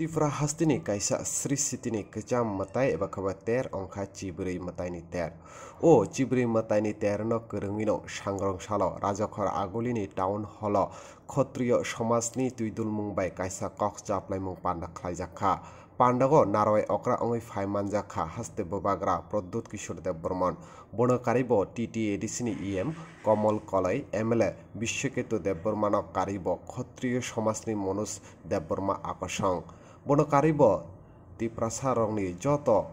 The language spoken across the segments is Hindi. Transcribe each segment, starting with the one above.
Tifra hastini kaisa sri sitini kejam matai eba khaba ter ongkha chibri matai ni ter. O chibri matai ni ter no kerengino sangrong salo rajakhor agulini town hall khotriyo samasni tuidul mungbai kaisa kok chaplaimung panda khlaijakha. Pandago naroi okra ongoi phaimanjakha haste bobagra Produt Kishore Dev Burman bono karibo TT ADC ni EM Komol Kolai MLA Bishweketu Dev Burmanok karibo khotriyo samasni Manoj Dev Burma akosong bono karibo Tiprasa rongni joto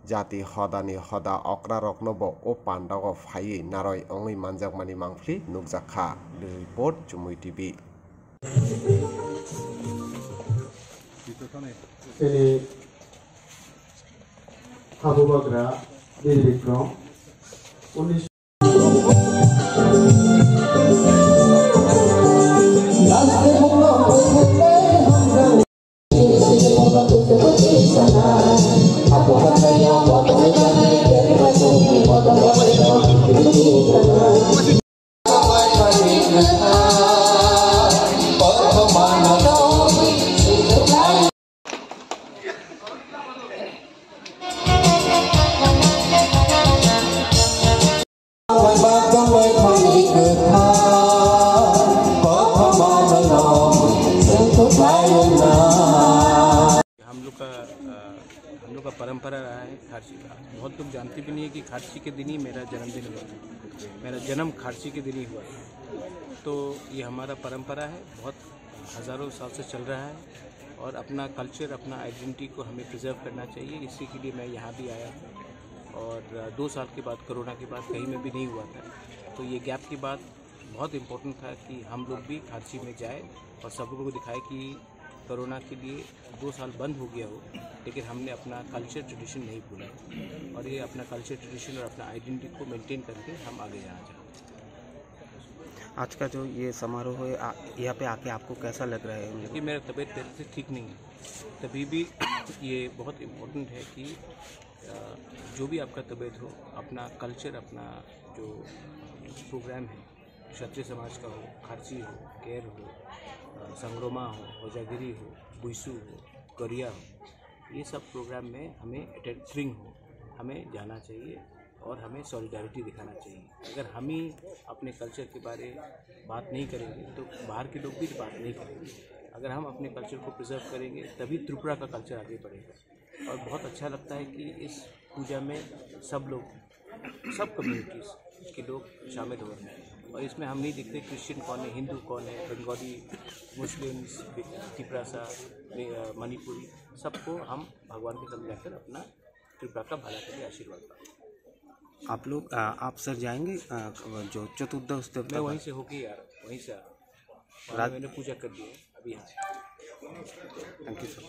jati hodani hoda okra roknobo o pandago phai naroi ongoi manjakmani mangphli nukjakha. Report Chumui TV. Abu Bakra Birikrom 19 हम लोग का परंपरा रहा है खारसी का। बहुत लोग जानते भी नहीं है कि खारसी के दिन ही मेरा जन्मदिन हुआ था। मेरा जन्म खारसी के दिन ही हुआ था। तो ये हमारा परंपरा है, बहुत हज़ारों साल से चल रहा है और अपना कल्चर, अपना आइडेंटिटी को हमें प्रिजर्व करना चाहिए। इसी के लिए मैं यहाँ भी आया हूँ और 2 साल के बाद, कोरोना के बाद कहीं में भी नहीं हुआ था। तो ये गैप के बाद बहुत इम्पोर्टेंट था कि हम लोग भी खारसी में जाए और सब लोगों को दिखाए कि कोरोना के लिए 2 साल बंद हो गया हो, लेकिन हमने अपना कल्चर ट्रेडिशन नहीं भूला और ये अपना कल्चर ट्रेडिशन और अपना आइडेंटिटी को मेंटेन करके हम आगे जाना चाहते हैं। आज का जो ये समारोह है यहाँ पे आके आपको कैसा लग रहा है? कि मेरा तबीयत पहले से ठीक नहीं है, तभी भी ये बहुत इम्पोर्टेंट है कि जो भी आपका तबीयत हो, अपना कल्चर, अपना जो प्रोग्राम है, क्षत्रिय समाज का हो, खारसी हो, केर हो, संग्रोमा हो, होजागिरी हो, बुइसू हो, कोरिया हो, ये सब प्रोग्राम में हमें अटेंडिंग हो, हमें जाना चाहिए और हमें सॉलिडारिटी दिखाना चाहिए। अगर हम ही अपने कल्चर के बारे बात नहीं करेंगे तो बाहर के लोग भी बात नहीं करेंगे। अगर हम अपने कल्चर को प्रिजर्व करेंगे तभी त्रिपुरा का कल्चर आगे बढ़ेगा। और बहुत अच्छा लगता है कि इस पूजा में सब लोग, सब कम्युनिटीज़ के लोग शामिल हो रहे हैं और इसमें हम नहीं देखते क्रिश्चियन कौन है, हिंदू कौन है, बंगाली, मुस्लिम्स, तिप्रासा, मणिपुरी, सबको हम भगवान के साथ जाकर अपना त्रिपुरा का भला के लिए आशीर्वाद पाएं। आप लोग आप सर जाएंगे जो चतुर्दश मैं वहीं से होके यार, वहीं से मैंने पूजा कर दी है अभी यहाँ। Thank you sir.